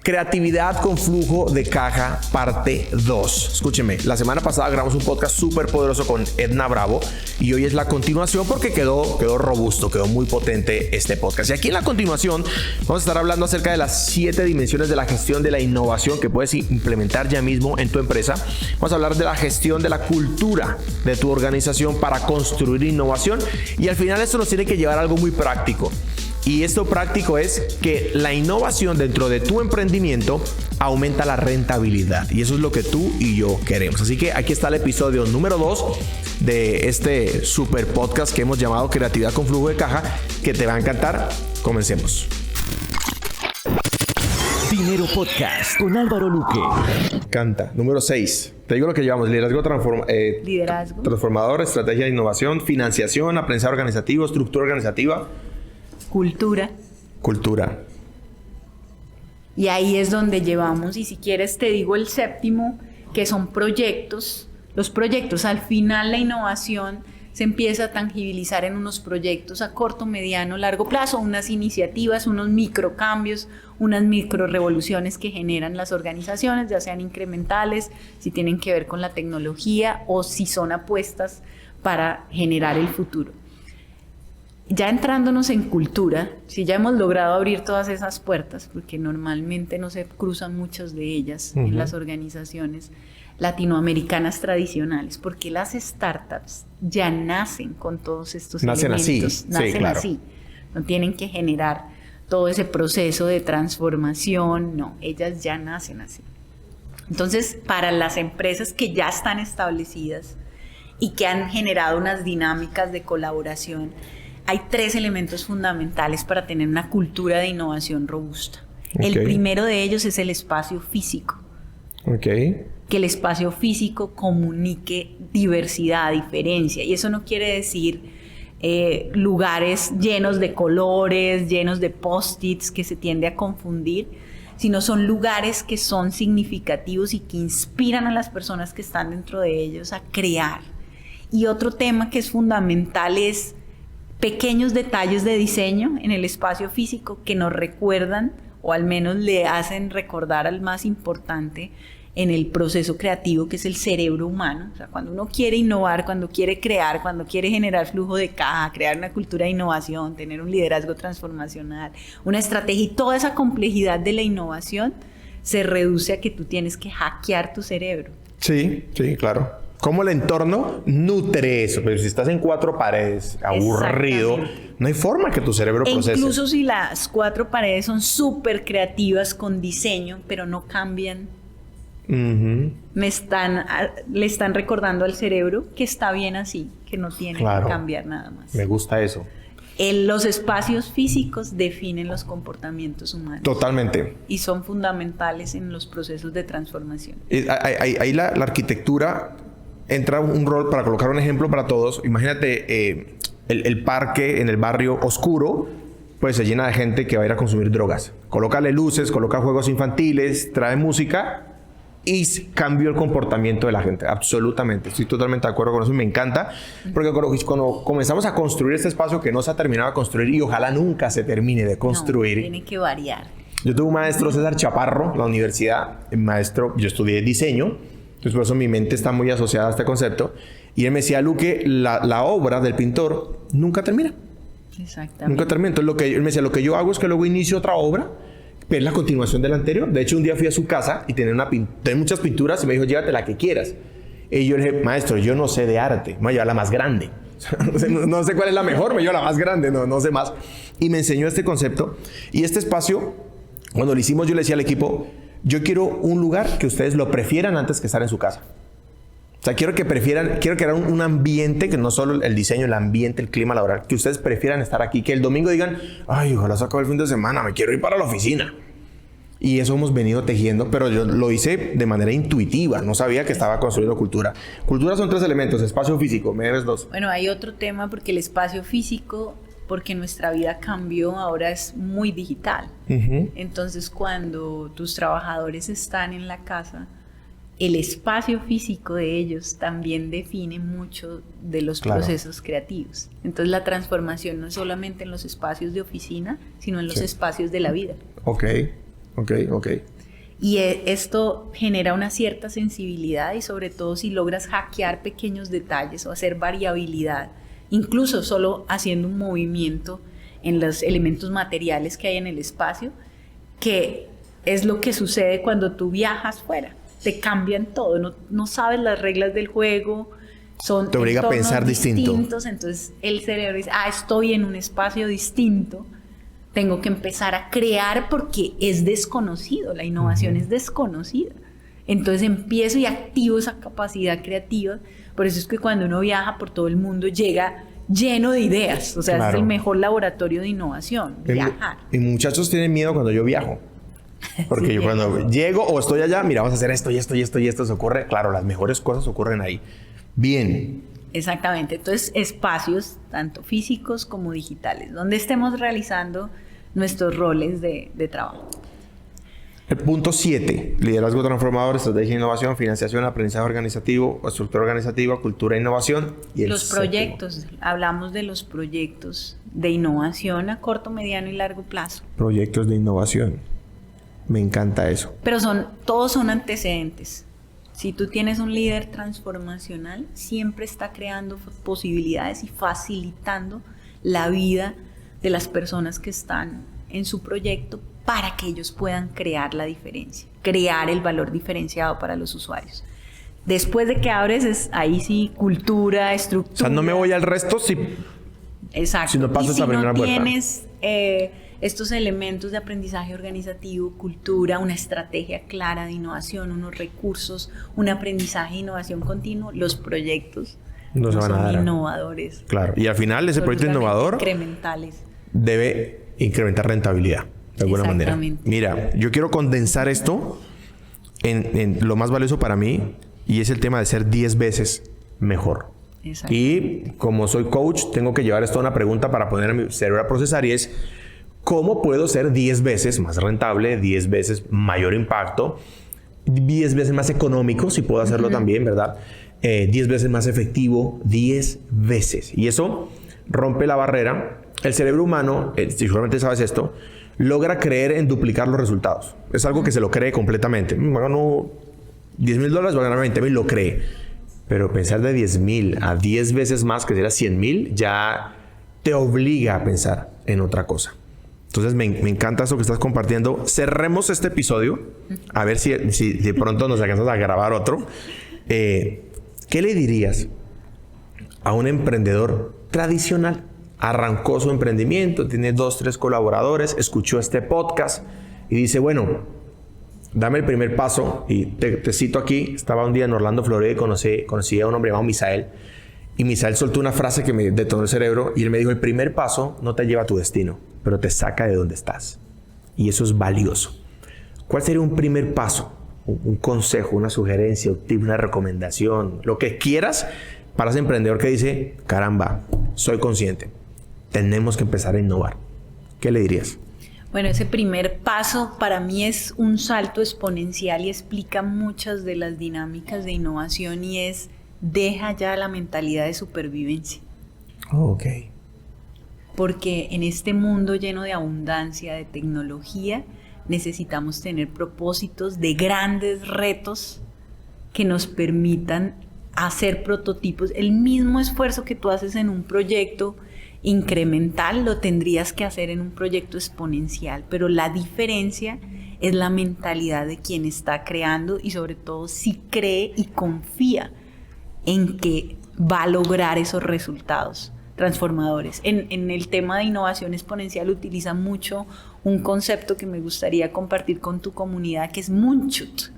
Creatividad con flujo de caja, parte 2. Escúcheme, la semana pasada grabamos un podcast súper poderoso con Edna Bravo y hoy es la continuación porque quedó robusto, quedó muy potente este podcast. Y aquí en la continuación vamos a estar hablando acerca de las 7 dimensiones de la gestión de la innovación que puedes implementar ya mismo en tu empresa. Vamos a hablar de la gestión de la cultura de tu organización para construir innovación y al final esto nos tiene que llevar a algo muy práctico. Y esto práctico es que la innovación dentro de tu emprendimiento aumenta la rentabilidad. Y eso es lo que tú y yo queremos. Así que aquí está el episodio número 2 de este super podcast que hemos llamado Creatividad con Flujo de Caja, que te va a encantar. Comencemos. Dinero Podcast con Álvaro Luque. Canta. Número 6. Te digo lo que llevamos. Liderazgo transformador, estrategia de innovación, financiación, aprendizaje organizativo, estructura organizativa. Cultura. Y ahí es donde llevamos, y si quieres te digo el séptimo, que son proyectos. Los proyectos, al final la innovación se empieza a tangibilizar en unos proyectos a corto, mediano, largo plazo, unas iniciativas, unos microcambios, unas microrevoluciones que generan las organizaciones, ya sean incrementales, si tienen que ver con la tecnología o si son apuestas para generar el futuro. Ya entrándonos en cultura, si ya hemos logrado abrir todas esas puertas, porque normalmente no se cruzan muchas de ellas en las organizaciones latinoamericanas tradicionales, porque las startups ya nacen con todos estos elementos. Nacen así. No tienen que generar todo ese proceso de transformación, no, ellas ya nacen así. Entonces, para las empresas que ya están establecidas y que han generado unas dinámicas de colaboración, hay 3 elementos fundamentales para tener una cultura de innovación robusta. Okay. El primero de ellos es el espacio físico. Okay. Que el espacio físico comunique diversidad, diferencia. Y eso no quiere decir lugares llenos de colores, llenos de post-its que se tiende a confundir, sino son lugares que son significativos y que inspiran a las personas que están dentro de ellos a crear. Y otro tema que es fundamental es pequeños detalles de diseño en el espacio físico que nos recuerdan o al menos le hacen recordar al más importante en el proceso creativo, que es el cerebro humano. O sea, cuando uno quiere innovar, cuando quiere crear, cuando quiere generar flujo de caja, crear una cultura de innovación, tener un liderazgo transformacional, una estrategia y toda esa complejidad de la innovación se reduce a que tú tienes que hackear tu cerebro. Sí, claro. Cómo el entorno nutre eso. Pero si estás en 4 paredes, aburrido, no hay forma que tu cerebro procese. Incluso si las 4 paredes son súper creativas con diseño, pero no cambian, le están recordando al cerebro que está bien así, que no tiene que cambiar nada más. Me gusta eso. Los espacios físicos definen los comportamientos humanos. Totalmente. Y son fundamentales en los procesos de transformación. Ahí la arquitectura entra un rol para colocar un ejemplo para todos. Imagínate el parque en el barrio oscuro, pues se llena de gente que va a ir a consumir drogas. Colócale luces, coloca juegos infantiles, trae música y cambió el comportamiento de la gente. Absolutamente. Estoy totalmente de acuerdo con eso y me encanta. Porque cuando comenzamos a construir este espacio que no se ha terminado de construir y ojalá nunca se termine de construir. No, tiene que variar. Yo tuve un maestro, César Chaparro, en la universidad. Yo estudié diseño. Entonces, por eso mi mente está muy asociada a este concepto. Y él me decía, Luque, la obra del pintor nunca termina. Exactamente. Nunca termina. Entonces, él me decía, lo que yo hago es que luego inicio otra obra, pero es la continuación de la anterior. De hecho, un día fui a su casa y tenía muchas pinturas y me dijo, llévate la que quieras. Y yo le dije, maestro, yo no sé de arte, me voy a llevar la más grande. No sé cuál es la mejor, me llevo la más grande, no sé más. Y me enseñó este concepto. Y este espacio, cuando lo hicimos, yo le decía al equipo, yo quiero un lugar que ustedes lo prefieran antes que estar en su casa. O sea, quiero crear un ambiente, que no solo el diseño, el ambiente, el clima laboral, que ustedes prefieran estar aquí, que el domingo digan, ay, ojalá se acabe el fin de semana, me quiero ir para la oficina. Y eso hemos venido tejiendo, pero yo lo hice de manera intuitiva, no sabía que estaba construyendo cultura. Cultura son 3 elementos, espacio físico, me debes 2. Bueno, hay otro tema porque el espacio físico, porque nuestra vida cambió, ahora es muy digital. Entonces, cuando tus trabajadores están en la casa, el espacio físico de ellos también define mucho de los procesos creativos. Entonces, la transformación no es solamente en los espacios de oficina, sino en los espacios de la vida. Ok. Ok. Y esto genera una cierta sensibilidad y sobre todo si logras hackear pequeños detalles o hacer variabilidad, incluso solo haciendo un movimiento en los elementos materiales que hay en el espacio, que es lo que sucede cuando tú viajas fuera. Te cambian todo, no sabes las reglas del juego, son te obliga a pensar distintos, entonces el cerebro dice, estoy en un espacio distinto, tengo que empezar a crear porque es desconocido, la innovación es desconocida. Entonces empiezo y activo esa capacidad creativa. Por eso es que cuando uno viaja por todo el mundo llega lleno de ideas. O sea, claro. Es el mejor laboratorio de innovación, viajar. Y muchachos tienen miedo cuando yo viajo. Porque Sí, yo cuando llego o estoy allá, mira, vamos a hacer esto y esto y esto y esto se ocurre. Claro, las mejores cosas ocurren ahí. Bien. Exactamente. Entonces, espacios tanto físicos como digitales, donde estemos realizando nuestros roles de trabajo. El punto 7, liderazgo transformador, estrategia e innovación, financiación, aprendizaje organizativo, estructura organizativa, cultura e innovación. Y Los proyectos, hablamos de los proyectos de innovación a corto, mediano y largo plazo. Proyectos de innovación. Me encanta eso. Pero todos son antecedentes. Si tú tienes un líder transformacional, siempre está creando posibilidades y facilitando la vida de las personas que están en su proyecto para que ellos puedan crear la diferencia, crear el valor diferenciado para los usuarios. Después de que abres, ahí sí, cultura, estructura. O sea, no me voy al resto si... Exacto. Si no pasas la primera vuelta. Si no tienes estos elementos de aprendizaje organizativo, cultura, una estrategia clara de innovación, unos recursos, un aprendizaje e innovación continuo, los proyectos no son a dar. Innovadores. Claro. Y al final ese proyecto innovador incrementales. Debe incrementar rentabilidad de alguna manera. Mira, yo quiero condensar esto en lo más valioso para mí y es el tema de ser 10 veces mejor. Y como soy coach, tengo que llevar esto a una pregunta para poner a mi cerebro a procesar y es ¿cómo puedo ser 10 veces más rentable, 10 veces mayor impacto, 10 veces más económico, si puedo hacerlo también, ¿verdad? 10 veces más efectivo, 10 veces. Y eso rompe la barrera. El cerebro humano, si seguramente sabes esto, logra creer en duplicar los resultados. Es algo que se lo cree completamente. Gano $10,000, voy a ganar 20,000, lo cree. Pero pensar de 10,000 a 10 veces más, que sería 100,000, ya te obliga a pensar en otra cosa. Entonces me encanta eso que estás compartiendo. Cerremos este episodio, a ver si de pronto nos alcanzas a grabar otro. ¿Qué le dirías a un emprendedor tradicional? Arrancó su emprendimiento, tiene 2, 3 colaboradores, escuchó este podcast y dice, bueno, dame el primer paso. Y te cito aquí, estaba un día en Orlando, Florida y conocí a un hombre llamado Misael. Y Misael soltó una frase que me detonó el cerebro y él me dijo, el primer paso no te lleva a tu destino, pero te saca de donde estás. Y eso es valioso. ¿Cuál sería un primer paso? Un consejo, una sugerencia, un tip, una recomendación, lo que quieras para ese emprendedor que dice, caramba, soy consciente. Tenemos que empezar a innovar. ¿Qué le dirías? Bueno, ese primer paso para mí es un salto exponencial y explica muchas de las dinámicas de innovación y es deja ya la mentalidad de supervivencia. Ok. Porque en este mundo lleno de abundancia, de tecnología, necesitamos tener propósitos de grandes retos que nos permitan hacer prototipos. El mismo esfuerzo que tú haces en un proyecto incremental lo tendrías que hacer en un proyecto exponencial, pero la diferencia es la mentalidad de quien está creando y sobre todo si cree y confía en que va a lograr esos resultados transformadores. En el tema de innovación exponencial utiliza mucho un concepto que me gustaría compartir con tu comunidad, que es Moonshot.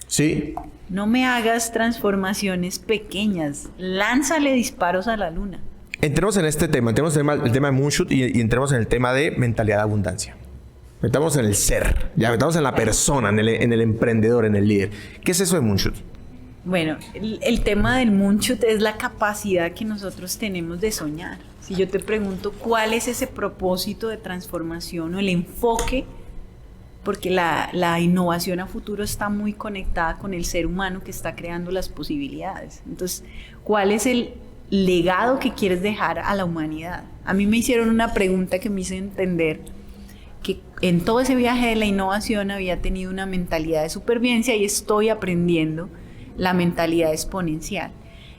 Sí. No me hagas transformaciones pequeñas, lánzale disparos a la luna. Entremos en este tema, entremos en el tema de Moonshot y entremos en el tema de mentalidad de abundancia. Metamos en el ser, ya metamos en la persona, en el emprendedor, en el líder. ¿Qué es eso de Moonshot? Bueno, el tema del Moonshot es la capacidad que nosotros tenemos de soñar. Si yo te pregunto cuál es ese propósito de transformación o el enfoque, porque la innovación a futuro está muy conectada con el ser humano que está creando las posibilidades. Entonces, ¿cuál es el legado que quieres dejar a la humanidad? A mí me hicieron una pregunta que me hizo entender que en todo ese viaje de la innovación había tenido una mentalidad de supervivencia y estoy aprendiendo la mentalidad exponencial.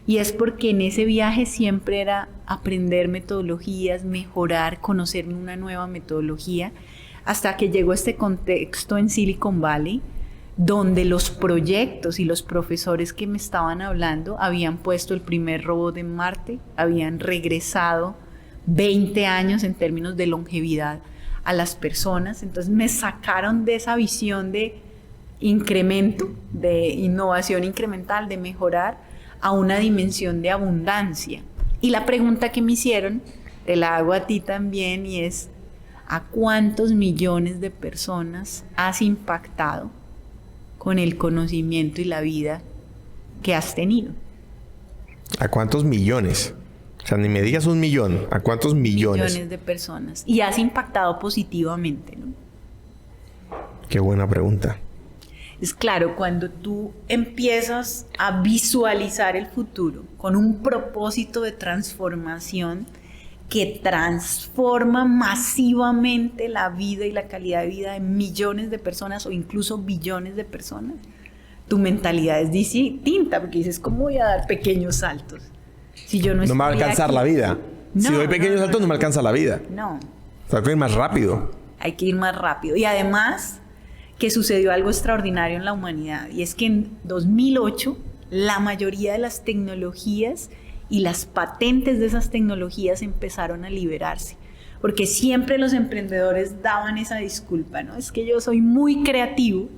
Y es porque en ese viaje siempre era aprender metodologías, mejorar, conocerme una nueva metodología, hasta que llegó este contexto en Silicon Valley, donde los proyectos y los profesores que me estaban hablando habían puesto el primer robot en Marte, habían regresado 20 años en términos de longevidad a las personas. Entonces me sacaron de esa visión de incremento, de innovación incremental, de mejorar, a una dimensión de abundancia. Y la pregunta que me hicieron, te la hago a ti también, y es: ¿a cuántos millones de personas has impactado con el conocimiento y la vida que has tenido? ¿A cuántos millones? O sea, ni me digas 1 millón. ¿A cuántos millones? Millones de personas. Y has impactado positivamente, ¿no? Qué buena pregunta. Es claro, cuando tú empiezas a visualizar el futuro con un propósito de transformación que transforma masivamente la vida y la calidad de vida de millones de personas o incluso billones de personas, tu mentalidad es distinta, porque dices, ¿cómo voy a dar pequeños saltos? Si yo no me va a alcanzar aquí, la vida. Si doy pequeños saltos, no me alcanza la vida. No. O sea, hay que ir más rápido. Hay que ir más rápido. Y además, que sucedió algo extraordinario en la humanidad, y es que en 2008 la mayoría de las tecnologías y las patentes de esas tecnologías empezaron a liberarse, porque siempre los emprendedores daban esa disculpa, ¿no? Es que yo soy muy creativo,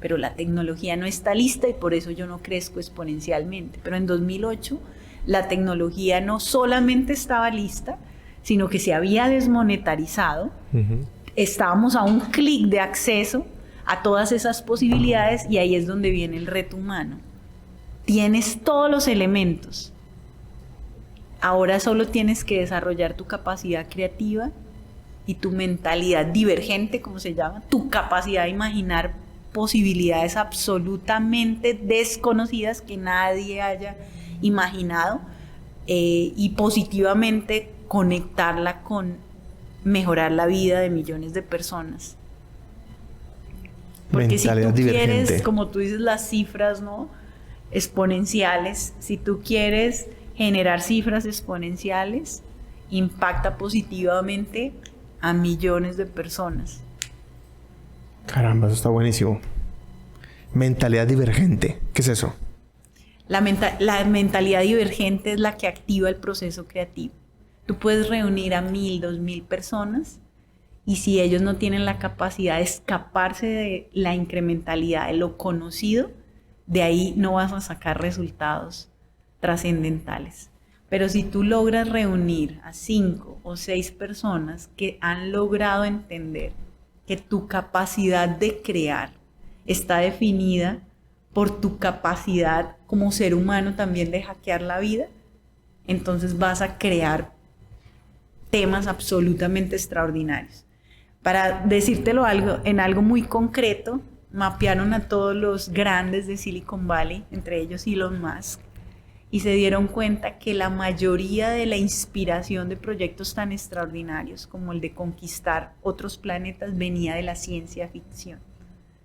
pero la tecnología no está lista y por eso yo no crezco exponencialmente. Pero en 2008 la tecnología no solamente estaba lista, sino que se había desmonetarizado. Estábamos a un clic de acceso a todas esas posibilidades, y ahí es donde viene el reto humano. Tienes todos los elementos. Ahora solo tienes que desarrollar tu capacidad creativa y tu mentalidad divergente, como se llama, tu capacidad de imaginar posibilidades absolutamente desconocidas que nadie haya imaginado, y positivamente conectarla con mejorar la vida de millones de personas. Porque mentalidad si tú divergente. quieres, como tú dices, las cifras, ¿no?, exponenciales, si tú quieres generar cifras exponenciales, impacta positivamente a millones de personas. Caramba, eso está buenísimo. Mentalidad divergente. ¿Qué es eso? La mentalidad divergente es la que activa el proceso creativo. Tú puedes reunir a 1,000, 2,000 personas, y si ellos no tienen la capacidad de escaparse de la incrementalidad, de lo conocido, de ahí no vas a sacar resultados trascendentales. Pero si tú logras reunir a 5 o 6 personas que han logrado entender que tu capacidad de crear está definida por tu capacidad como ser humano también de hackear la vida, entonces vas a crear temas absolutamente extraordinarios. Para decírtelo en algo muy concreto, mapearon a todos los grandes de Silicon Valley, entre ellos Elon Musk, y se dieron cuenta que la mayoría de la inspiración de proyectos tan extraordinarios como el de conquistar otros planetas venía de la ciencia ficción.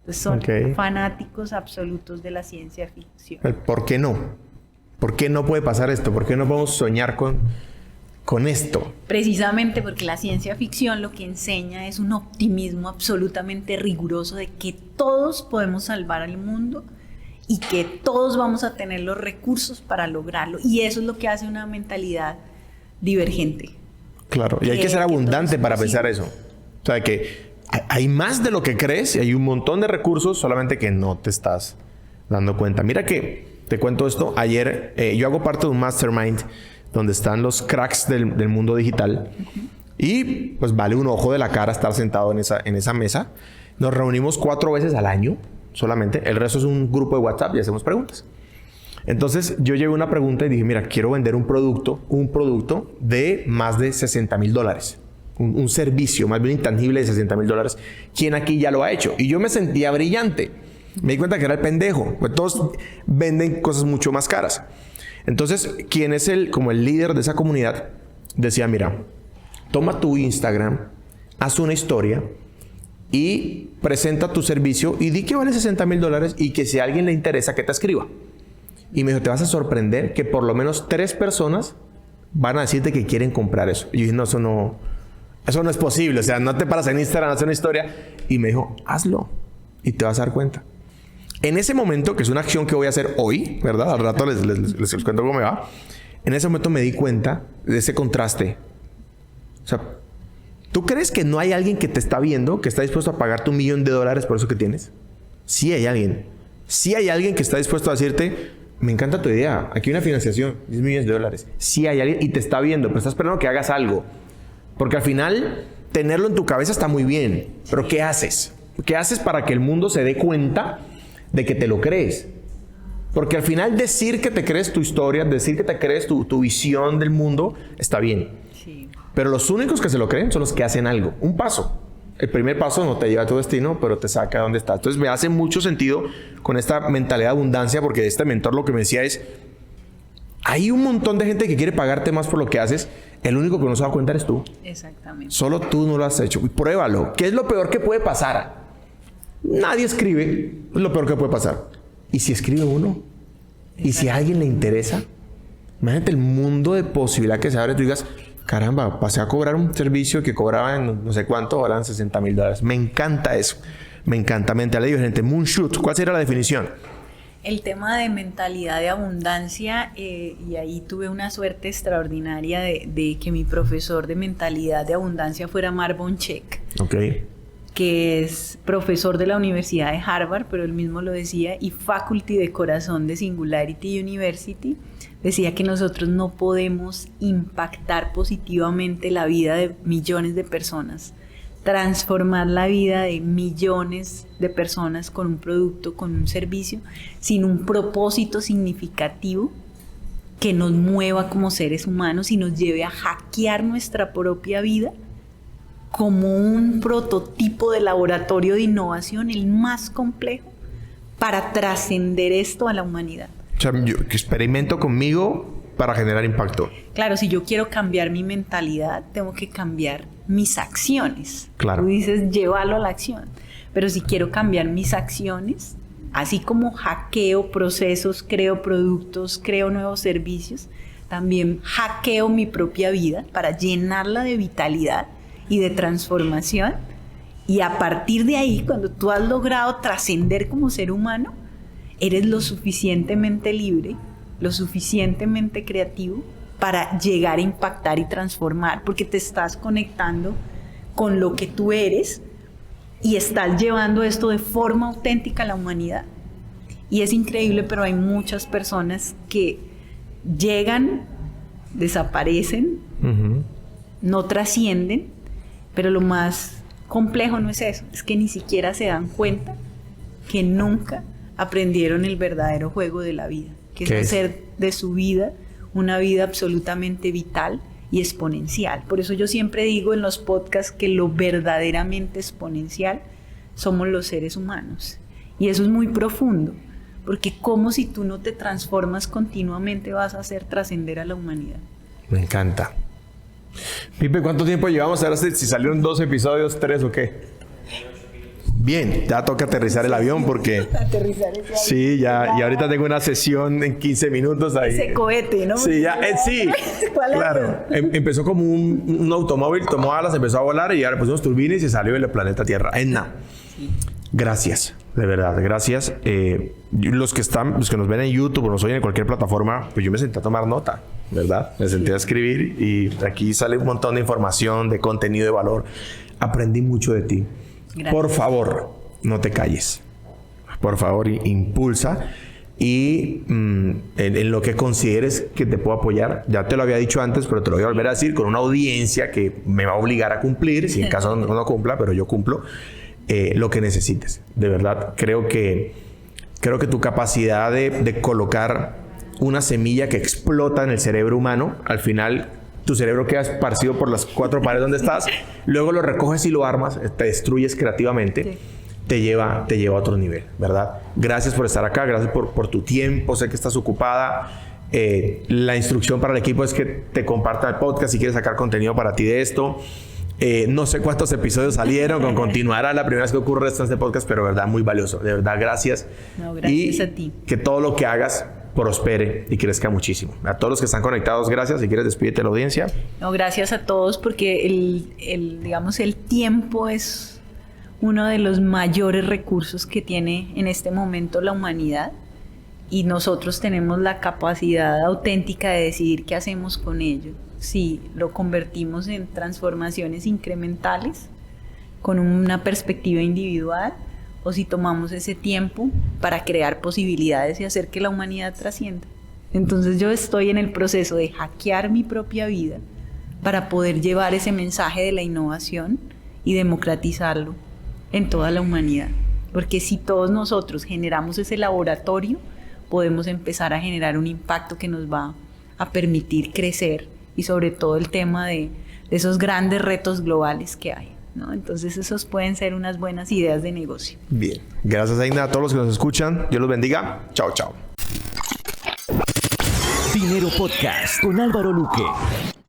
Entonces son fanáticos absolutos de la ciencia ficción. ¿Por qué no? ¿Por qué no puede pasar esto? ¿Por qué no podemos soñar con esto? Precisamente porque la ciencia ficción lo que enseña es un optimismo absolutamente riguroso de que todos podemos salvar al mundo y que todos vamos a tener los recursos para lograrlo. Y eso es lo que hace una mentalidad divergente. Claro, y hay que ser abundante para pensar eso. O sea, que hay más de lo que crees y hay un montón de recursos, solamente que no te estás dando cuenta. Mira que te cuento esto. Ayer yo hago parte de un mastermind donde están los cracks del mundo digital. Y pues vale un ojo de la cara estar sentado en esa mesa. Nos reunimos 4 veces al año solamente. El resto es un grupo de WhatsApp y hacemos preguntas. Entonces yo llevé una pregunta y dije, mira, quiero vender un producto de más de $60,000. Un servicio más bien intangible de $60,000. ¿Quién aquí ya lo ha hecho? Y yo me sentía brillante. Me di cuenta que era el pendejo. Pues todos venden cosas mucho más caras. Entonces, quien es como el líder de esa comunidad, decía, mira, toma tu Instagram, haz una historia y presenta tu servicio y di que vale $60,000 y que si a alguien le interesa que te escriba. Y me dijo, te vas a sorprender que por lo menos 3 personas van a decirte que quieren comprar eso. Y yo dije, no, eso no es posible. O sea, no te paras en Instagram a hacer una historia. Y me dijo, hazlo y te vas a dar cuenta. En ese momento, que es una acción que voy a hacer hoy, ¿verdad? Al rato les cuento cómo me va. En ese momento me di cuenta de ese contraste. O sea, ¿tú crees que no hay alguien que te está viendo, que está dispuesto a pagarte $1 millón por eso que tienes? Sí hay alguien. Sí hay alguien que está dispuesto a decirte, me encanta tu idea, aquí hay una financiación, $10 millones. Sí hay alguien y te está viendo, pero está esperando que hagas algo. Porque al final, tenerlo en tu cabeza está muy bien. Pero ¿qué haces? ¿Qué haces para que el mundo se dé cuenta de que te lo crees? Porque al final decir que te crees tu historia, decir que te crees tu visión del mundo, está bien. Sí. Pero los únicos que se lo creen son los que hacen algo. Un paso. El primer paso no te lleva a tu destino, pero te saca a donde estás. Entonces me hace mucho sentido con esta mentalidad de abundancia, porque este mentor lo que me decía es, hay un montón de gente que quiere pagarte más por lo que haces. El único que no se da cuenta eres tú. Exactamente. Solo tú no lo has hecho. Pruébalo. ¿Qué es lo peor que puede pasar? Nadie escribe. Es lo peor que puede pasar. ¿Y si escribe uno? ¿Y si a alguien le interesa? Imagínate el mundo de posibilidad que se abre. Tú digas, caramba, pasé a cobrar un servicio que cobraba en no sé cuánto, ahora en $60,000. Me encanta eso. Me encanta. Mentalidad divergente. Moonshoot. ¿Cuál sería la definición? El tema de mentalidad de abundancia, y ahí tuve una suerte extraordinaria de que mi profesor de mentalidad de abundancia fuera Mark Bonchek. Ok. Que es profesor de la Universidad de Harvard, pero él mismo lo decía, y faculty de corazón de Singularity University, decía que nosotros no podemos impactar positivamente la vida de millones de personas, transformar la vida de millones de personas con un producto, con un servicio, sin un propósito significativo que nos mueva como seres humanos y nos lleve a hackear nuestra propia vida como un prototipo de laboratorio de innovación, el más complejo, para trascender esto a la humanidad. O sea, yo experimento conmigo para generar impacto. Claro, si yo quiero cambiar mi mentalidad, tengo que cambiar mis acciones. Claro. Tú dices, llévalo a la acción. Pero si quiero cambiar mis acciones, así como hackeo procesos, creo productos, creo nuevos servicios, también hackeo mi propia vida para llenarla de vitalidad y de transformación, y a partir de ahí, cuando tú has logrado trascender como ser humano, eres lo suficientemente libre, lo suficientemente creativo para llegar a impactar y transformar, porque te estás conectando con lo que tú eres y estás llevando esto de forma auténtica a la humanidad. Y es increíble, pero hay muchas personas que llegan, desaparecen, no trascienden. Pero lo más complejo no es eso, es que ni siquiera se dan cuenta que nunca aprendieron el verdadero juego de la vida, que es hacer de su vida una vida absolutamente vital y exponencial. Por eso yo siempre digo en los podcasts que lo verdaderamente exponencial somos los seres humanos. Y eso es muy profundo, porque como si tú no te transformas continuamente vas a hacer trascender a la humanidad. Me encanta. Pipe, ¿cuánto tiempo llevamos? Ahora si salieron 2 episodios, 3 o qué. Bien, ya toca aterrizar el avión porque... Aterrizar ese avión. Sí, ya, y ahorita tengo una sesión en 15 minutos ahí. Ese cohete, ¿no? Sí, ya, sí. Claro. Empezó como un automóvil, tomó alas, empezó a volar y ahora pusimos turbinas y se salió del planeta Tierra. Sí. Gracias, de verdad, gracias. Los que nos ven en YouTube o nos oyen en cualquier plataforma, pues yo me senté a tomar nota, ¿verdad? Me senté a escribir y aquí sale un montón de información, de contenido de valor. Aprendí mucho de ti. Gracias. Por favor, no te calles. Por favor, impulsa y en lo que consideres que te puedo apoyar. Ya te lo había dicho antes, pero te lo voy a volver a decir con una audiencia que me va a obligar a cumplir, si en caso no cumpla, pero yo cumplo. Lo que necesites. De verdad, creo que tu capacidad de colocar una semilla que explota en el cerebro humano, al final tu cerebro queda esparcido por las 4 paredes donde estás, luego lo recoges y lo armas, te destruyes creativamente, sí. te lleva a otro nivel, ¿verdad? Gracias por estar acá, gracias por tu tiempo, sé que estás ocupada. La instrucción para el equipo es que te compartan el podcast si quieres sacar contenido para ti de esto. No sé cuántos episodios salieron, con continuará la primera vez que ocurre esto en este podcast, pero de verdad muy valioso. De verdad, gracias. No, gracias a ti. Que todo lo que hagas prospere y crezca muchísimo. A todos los que están conectados, gracias. Si quieres, despídete de la audiencia. No, gracias a todos porque digamos, el tiempo es uno de los mayores recursos que tiene en este momento la humanidad y nosotros tenemos la capacidad auténtica de decidir qué hacemos con ello. Si lo convertimos en transformaciones incrementales con una perspectiva individual o si tomamos ese tiempo para crear posibilidades y hacer que la humanidad trascienda. Entonces yo estoy en el proceso de hackear mi propia vida para poder llevar ese mensaje de la innovación y democratizarlo en toda la humanidad. Porque si todos nosotros generamos ese laboratorio, podemos empezar a generar un impacto que nos va a permitir crecer y sobre todo el tema de esos grandes retos globales que hay, ¿no? Entonces esos pueden ser unas buenas ideas de negocio. Bien, gracias Aina, a todos los que nos escuchan. Dios los bendiga. Chao, chao. Dinero Podcast con Álvaro Luque.